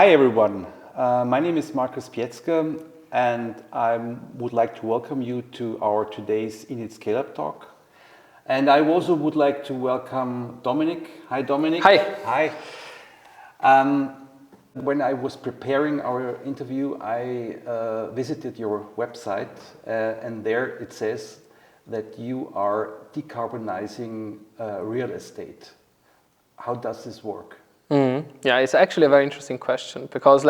Hi everyone, my name is Markus Pietzka and I would like to welcome you to our today's INiTS Scaleup Talk. And I also would like to welcome Dominik. Hi Dominik. Hi. Hi. When I was preparing our interview, I visited your website and there it says that you are decarbonizing real estate. How does this work? Yeah, it's actually a very interesting question because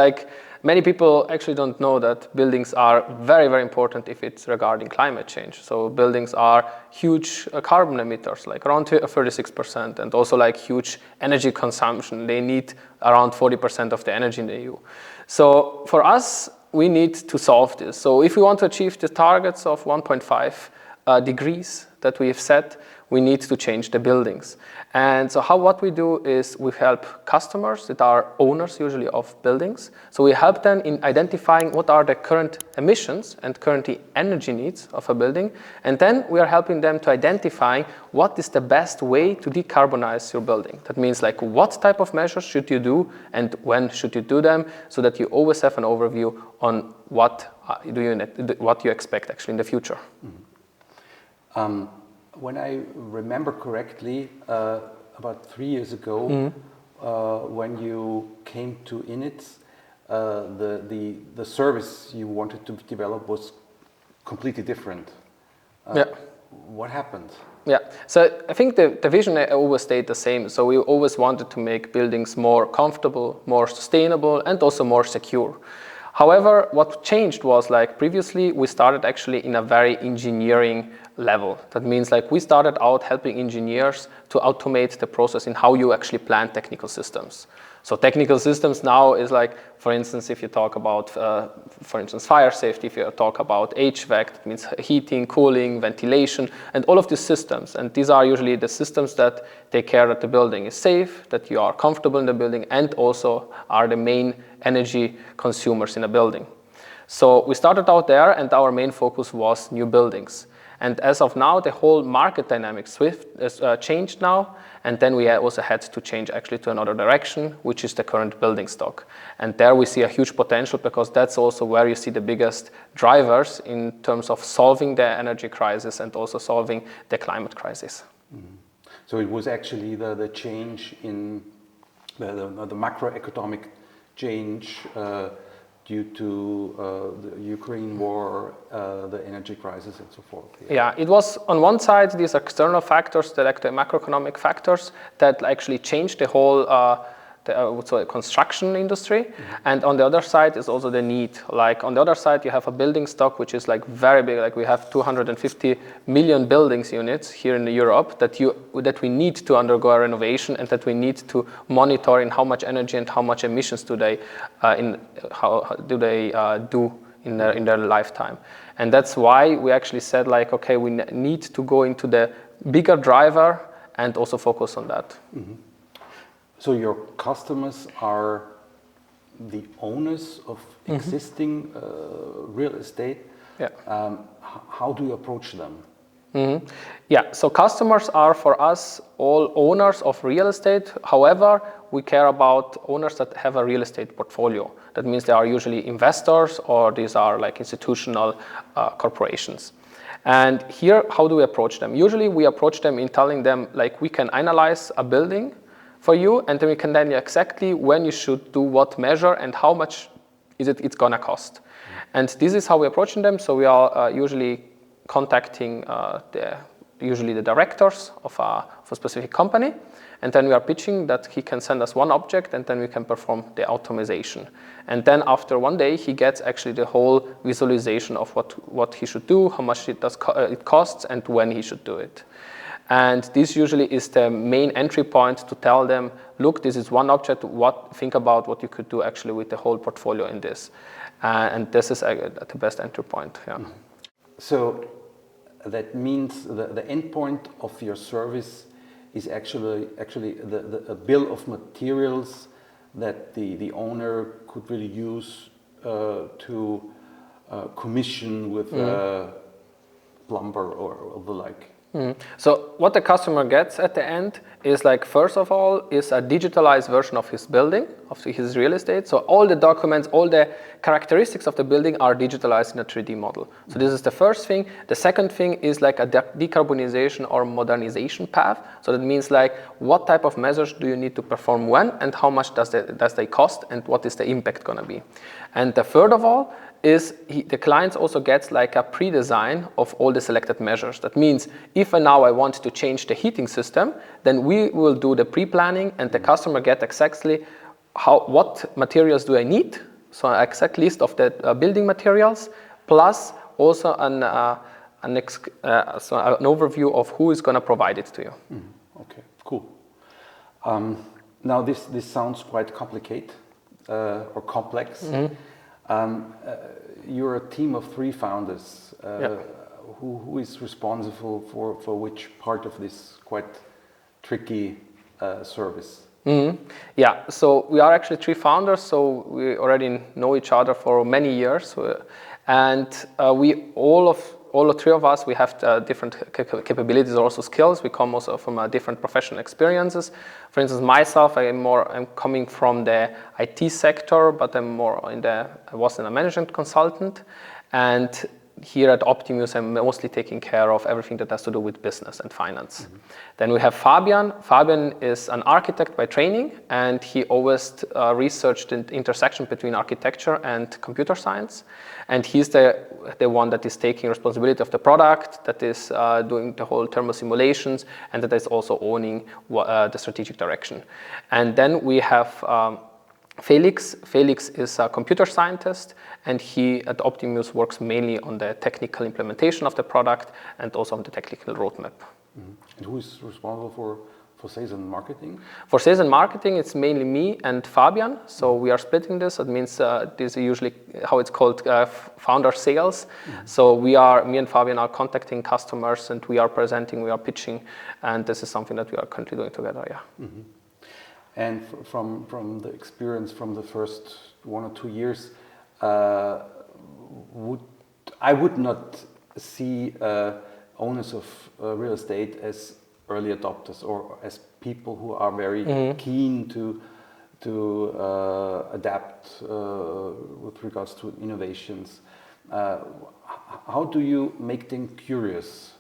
many people actually don't know that buildings are very, very important if it's regarding climate change. So buildings are huge carbon emitters, like around 36%, and also huge energy consumption. They need around 40% of the energy in the EU. So for us, we need to solve this. So if we want to achieve the targets of 1.5 degrees that we have set, we need to change the buildings. And so what we do is we help customers that are owners usually of buildings. So we help them in identifying what are the current emissions and currently energy needs of a building. And then we are helping them to identify what is the best way to decarbonize your building. That means what type of measures should you do and when should you do them, so that you always have an overview on what you expect actually in the future. Mm-hmm. When I remember correctly, about 3 years ago, when you came to INiTS, the service you wanted to develop was completely different. Yeah. What happened? Yeah, so I think the vision always stayed the same. So we always wanted to make buildings more comfortable, more sustainable, and also more secure. However, what changed was previously we started actually in a very engineering level. That means we started out helping engineers to automate the process in how you actually plan technical systems. So technical systems now is for instance, if you talk about, for instance, fire safety, if you talk about HVAC, that means heating, cooling, ventilation, and all of these systems. And these are usually the systems that take care that the building is safe, that you are comfortable in the building, and also are the main energy consumers in a building. So we started out there, and our main focus was new buildings. And as of now, the whole market dynamics has changed now. And then we also had to change actually to another direction, which is the current building stock. And there we see a huge potential because that's also where you see the biggest drivers in terms of solving the energy crisis and also solving the climate crisis. Mm-hmm. So it was actually the change in the macroeconomic change due to the Ukraine war, the energy crisis and so forth. Yeah, it was on one side these external factors, the macroeconomic factors that actually changed the whole construction industry. Mm-hmm. And on the other side is also the need. On the other side, you have a building stock which is very big. We have 250 million buildings units here in Europe that we need to undergo a renovation and that we need to monitor in how much energy and how much emissions do they do in their lifetime. And that's why we actually said okay, we need to go into the bigger driver and also focus on that. Mm-hmm. So your customers are the owners of existing real estate. Yeah. How do you approach them? Mm-hmm. Yeah, so customers are for us all owners of real estate. However, we care about owners that have a real estate portfolio. That means they are usually investors or these are institutional corporations. And here, how do we approach them? Usually we approach them in telling them we can analyze a building for you, and then we can tell you exactly when you should do what measure and how much it's gonna cost. And this is how we're approaching them. So we are usually contacting usually the directors of a specific company, and then we are pitching that he can send us one object, and then we can perform the automation. And then after 1 day, he gets actually the whole visualization of what he should do, how much it costs, and when he should do it. And this usually is the main entry point to tell them, look, this is one object, think about what you could do actually with the whole portfolio in this. And this is the best entry point. Yeah. So that means the end point of your service is actually a bill of materials that the owner could really use to commission with plumber or the like. So what the customer gets at the end is like, first of all, is a digitalized version of his building, of his real estate. So all the documents, all the characteristics of the building are digitalized in a 3D model. So this is the first thing. The second thing is like a decarbonization or modernization path. So that means like, what type of measures do you need to perform when, and how much does they cost, and what is the impact gonna be? And the third of all is the clients also gets like a pre-design of all the selected measures. That means if now I want to change the heating system, then we will do the pre-planning, and the customer get exactly what materials do I need, so an exact list of the building materials, plus also an overview of who is going to provide it to you. Okay, cool. Now this sounds quite complicated or complex. You're a team of 3 founders. Who is responsible for which part of this quite tricky service? Yeah, so we are actually 3 founders, so we already know each other for many years, and all the 3 of us, we have different capabilities, also skills. We come also from different professional experiences. For instance, myself, I'm coming from the IT sector, but I was a management consultant, and here at OPTIMUSE, I'm mostly taking care of everything that has to do with business and finance. Then we have Fabian. Fabian is an architect by training, and he always researched the intersection between architecture and computer science. And he's the one that is taking responsibility of the product, that is doing the whole thermal simulations, and that is also owning the strategic direction. And then we have Felix. Felix is a computer scientist, and he at OPTIMUSE works mainly on the technical implementation of the product and also on the technical roadmap. And who is responsible for sales and marketing? For sales and marketing, it's mainly me and Fabian. So we are splitting this. That means this is usually how it's called founder sales. So me and Fabian are contacting customers, and we are presenting, we are pitching, and this is something that we are currently doing together. Yeah. And from the experience from the first 1 or 2 years, I would not see owners of real estate as early adopters or as people who are very keen to adapt with regards to innovations. How do you make them curious?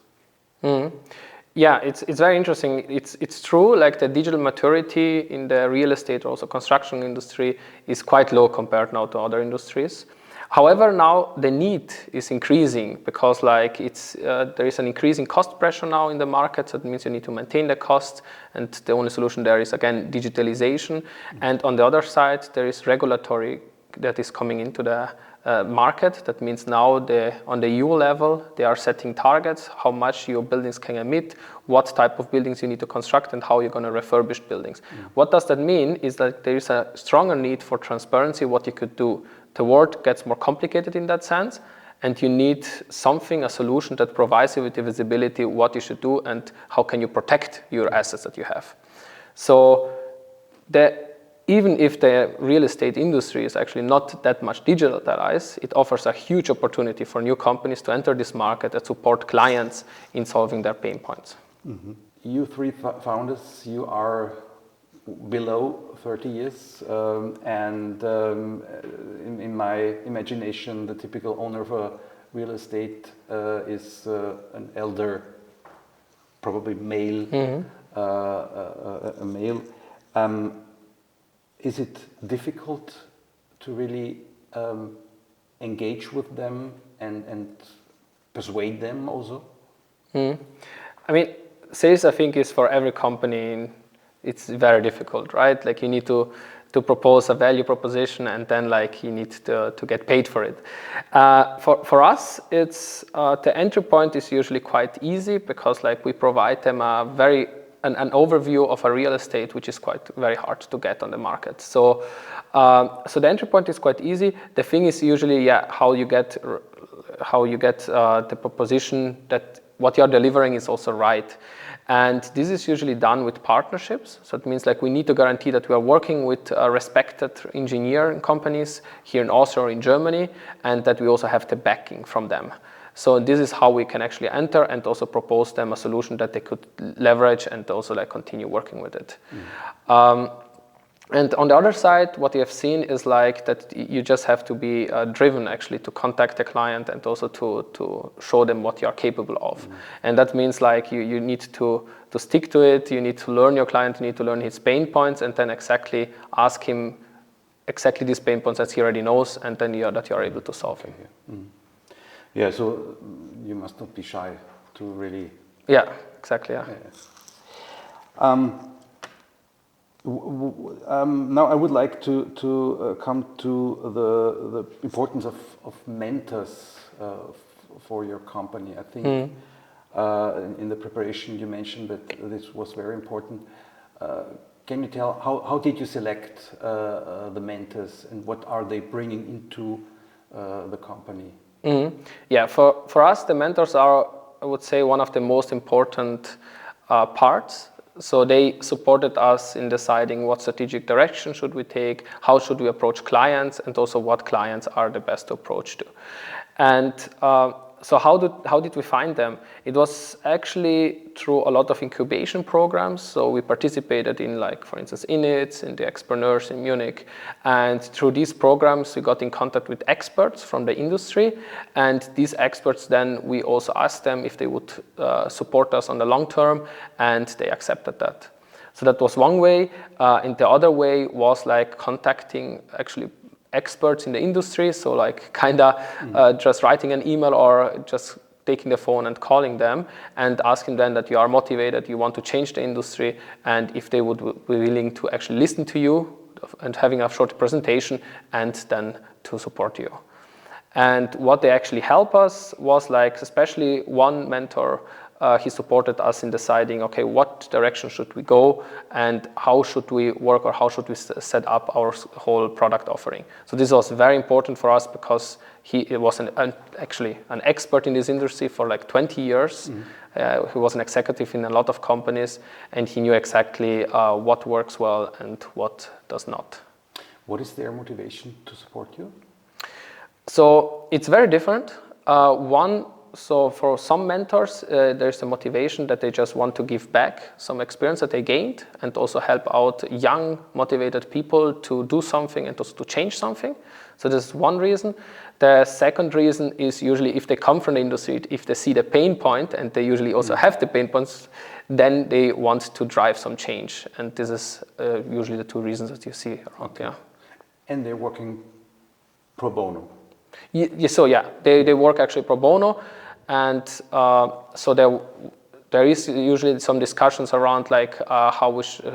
Yeah, it's very interesting. It's true, like the digital maturity in the real estate or also construction industry is quite low compared now to other industries. However, now the need is increasing because like there is an increasing cost pressure now in the market. So that means you need to maintain the cost, and the only solution there is again digitalization. And on the other side, there is regulatory that is coming into the market. That means now on the EU level, they are setting targets, how much your buildings can emit, what type of buildings you need to construct, and how you're going to refurbish buildings. What does that mean is that there is a stronger need for transparency, what you could do. The world gets more complicated in that sense, and you need a solution that provides you with the visibility, what you should do, and how can you protect your assets that you have. So even if the real estate industry is actually not that much digitalized, it offers a huge opportunity for new companies to enter this market and support clients in solving their pain points. You 3 founders, you are below 30 years, and in my imagination, the typical owner of a real estate is an elder, probably male, a male. Is it difficult to really engage with them and persuade them also? I mean, sales, I think, is for every company, it's very difficult, right? Like you need to propose a value proposition, and then like you need to get paid for it. For us, it's the entry point is usually quite easy because like we provide them an overview of a real estate, which is very hard to get on the market. So the entry point is quite easy. The thing is usually, how you get the proposition that what you're delivering is also right. And this is usually done with partnerships. So it means like we need to guarantee that we are working with respected engineering companies here in Austria or in Germany, and that we also have the backing from them. So this is how we can actually enter and also propose them a solution that they could leverage and also like continue working with it. And on the other side, what we have seen is like that you just have to be driven actually to contact the client and also to show them what you are capable of. And that means like you need to stick to it, you need to learn your client, you need to learn his pain points and then exactly ask him exactly these pain points that he already knows and then that you are able to solve him. Yeah, so you must not be shy to really... Yeah, exactly, yeah. Now I would like to come to the importance of mentors for your company. I think in the preparation you mentioned that this was very important. Can you tell how did you select the mentors and what are they bringing into the company? Yeah, for us the mentors are, I would say, one of the most important parts. So they supported us in deciding what strategic direction should we take, how should we approach clients, and also what clients are the best to approach to. And so how did we find them? It was actually through a lot of incubation programs. So we participated in, like, for instance, INiTS, in the Expreneurs in Munich. And through these programs, we got in contact with experts from the industry. And these experts then, we also asked them if they would support us on the long term, and they accepted that. So that was one way. And the other way was like contacting actually experts in the industry, so like just writing an email or just taking the phone and calling them and asking them that you are motivated, you want to change the industry, and if they would be willing to actually listen to you and having a short presentation and then to support you. And what they actually help us was like, especially one mentor, he supported us in deciding, okay, what direction should we go and how should we work or how should we set up our whole product offering. So this was very important for us because he was actually an expert in this industry for like 20 years. He was an executive in a lot of companies and he knew exactly what works well and what does not. What is their motivation to support you? So it's very different. So for some mentors, there's a motivation that they just want to give back some experience that they gained and also help out young, motivated people to do something and also to change something. So this is one reason. The second reason is usually if they come from the industry, if they see the pain point and they usually also have the pain points, then they want to drive some change. And this is usually the two reasons that you see around. Okay. Yeah. And they're working pro bono. So yeah, they work actually pro bono. And so there is usually some discussions around like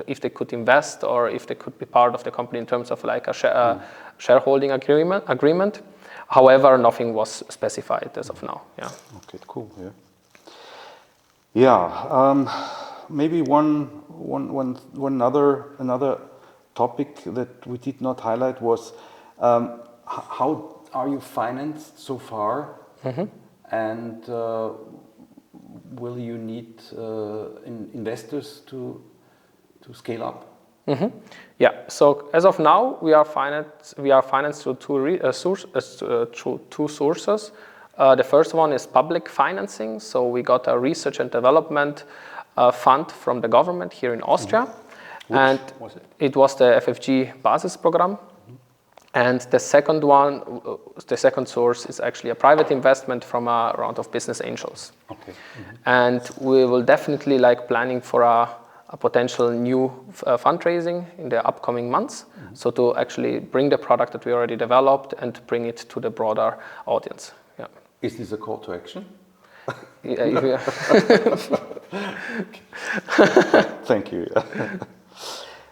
if they could invest or if they could be part of the company in terms of like a shareholding agreement. However, nothing was specified as of now. Yeah. Okay, cool. Yeah. Yeah. Maybe another topic that we did not highlight was how are you financed so far? And will you need investors to scale up? Yeah. So as of now, we are financed through two sources. The first one is public financing. So we got a research and development fund from the government here in Austria. Which was it? It was the FFG Basisprogramm. And the second source is actually a private investment from a round of business angels. Okay. And we will definitely like planning for a potential new fundraising in the upcoming months. So to actually bring the product that we already developed and bring it to the broader audience. Yeah. Is this a call to action? Yeah. Thank you.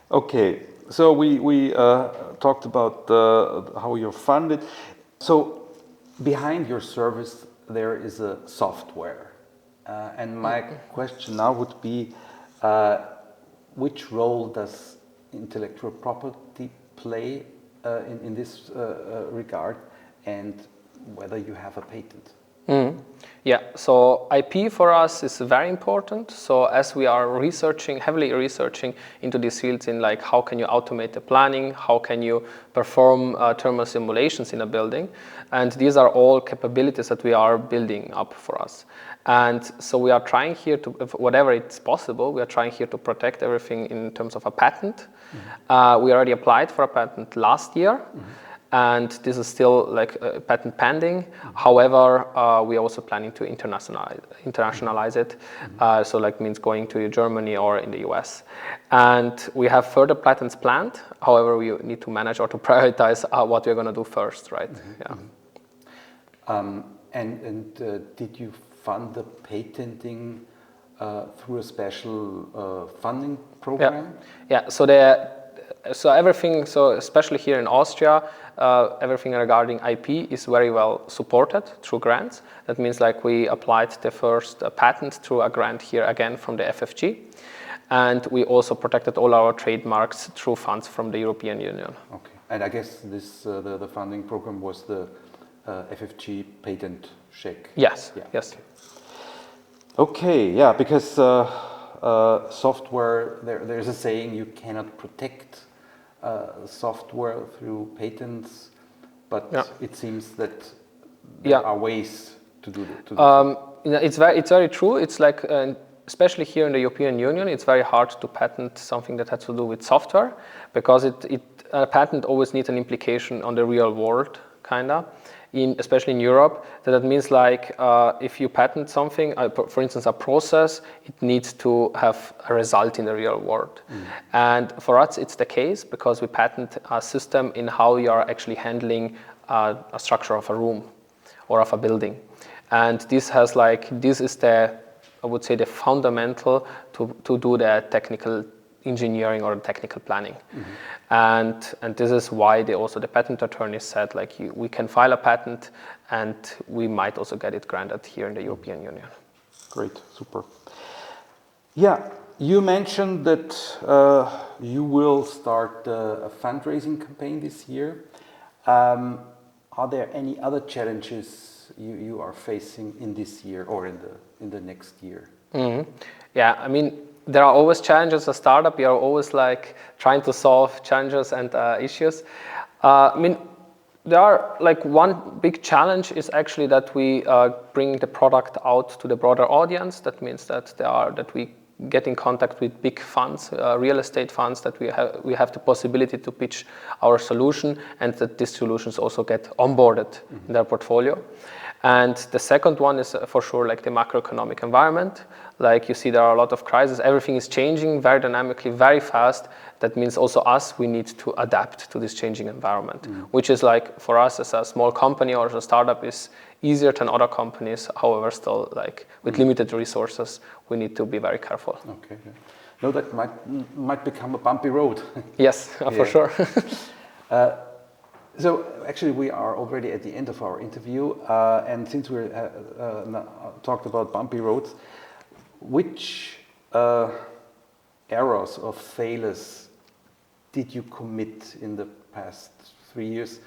Okay. So we talked about how you're funded. So behind your service there is a software, and my question now would be, which role does intellectual property play in this regard, and whether you have a patent? Yeah, so IP for us is very important. So as we are heavily researching into these fields in like how can you automate the planning, how can you perform thermal simulations in a building, and these are all capabilities that we are building up for us. And so we are trying here to, if whatever it's possible, we are trying here to protect everything in terms of a patent. We already applied for a patent last year. And this is still like patent pending. However, we are also planning to internationalize it. So like means going to Germany or in the US. And we have further patents planned. However, we need to manage or to prioritize what we're going to do first, right? Did you fund the patenting through a special funding program? Yeah. So everything, so especially here in Austria, everything regarding IP is very well supported through grants. That means like we applied the first patent through a grant here again from the FFG. And we also protected all our trademarks through funds from the European Union. Okay. And I guess this the funding program was the FFG patent check. Yes. Yeah. Yes. Okay. Yeah, because software, there's a saying you cannot protect software through patents, but it seems that there are ways to do that. It's very true. It's like, especially here in the European Union, it's very hard to patent something that has to do with software, because a patent always needs an implication on the real world, kinda. Especially in Europe, that means like if you patent something, for instance, a process, it needs to have a result in the real world. And for us, it's the case because we patent a system in how you are actually handling a structure of a room or of a building. And this is I would say, the fundamental to do the technical engineering or technical planning. And this is why the patent attorney said like we can file a patent and we might also get it granted here in the European Union. Great, super. Yeah, you mentioned that you will start a fundraising campaign this year. Are there any other challenges you are facing in this year or in the next year? Yeah, I mean, there are always challenges as a startup. You are always like trying to solve challenges and issues. I mean, there are like one big challenge is actually that we bring the product out to the broader audience. That means that we get in contact with big funds, real estate funds, that we have the possibility to pitch our solution, and that these solutions also get onboarded in their portfolio. And the second one is for sure like the macroeconomic environment. Like you see, there are a lot of crises. Everything is changing very dynamically, very fast. That means also we need to adapt to this changing environment, which is like for us as a small company or as a startup is easier than other companies. However, still like with limited resources, we need to be very careful. Okay. Yeah. No, that might become a bumpy road. Yes, for sure. So actually we are already at the end of our interview, and since we talked about bumpy roads, which errors or failures did you commit in the past 3 years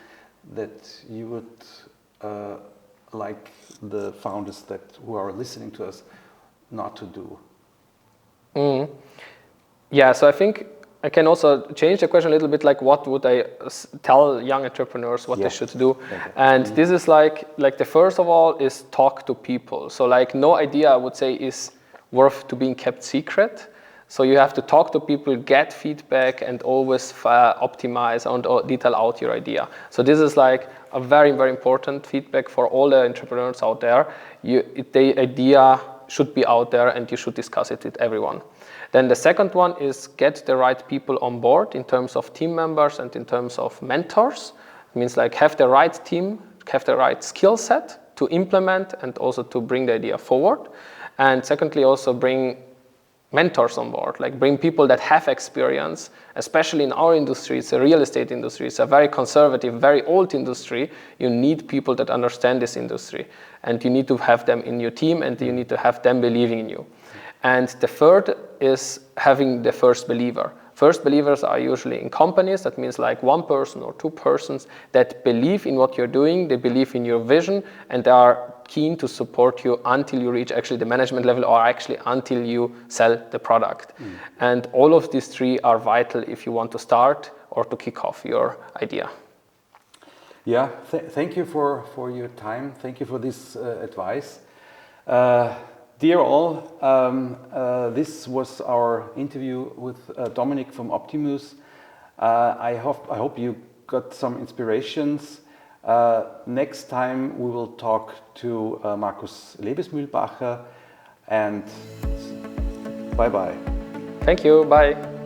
that you would like the founders who are listening to us not to do? Yeah, so I think I can also change the question a little bit, like what would I tell young entrepreneurs what they should do? Okay. And this is like the first of all is talk to people. So like no idea, I would say, is worth to being kept secret. So you have to talk to people, get feedback, and always optimize and detail out your idea. So this is like a very, very important feedback for all the entrepreneurs out there. The idea should be out there and you should discuss it with everyone. Then the second one is get the right people on board in terms of team members and in terms of mentors. It means like have the right team, have the right skill set to implement and also to bring the idea forward. And secondly, also bring mentors on board, like bring people that have experience, especially in our industry. It's a real estate industry. It's a very conservative, very old industry. You need people that understand this industry, and you need to have them in your team, and you need to have them believing in you. And the third is having the first believer. First believers are usually in companies. That means like one person or two persons that believe in what you're doing, they believe in your vision, and they are keen to support you until you reach actually the management level, or actually until you sell the product. And all of these three are vital if you want to start or to kick off your idea. Yeah, thank you for your time. Thank you for this advice. Dear all, this was our interview with Dominik from OPTIMUSE. I hope you got some inspirations. Next time we will talk to Markus Lebesmühlbacher, and bye-bye. Thank you, bye.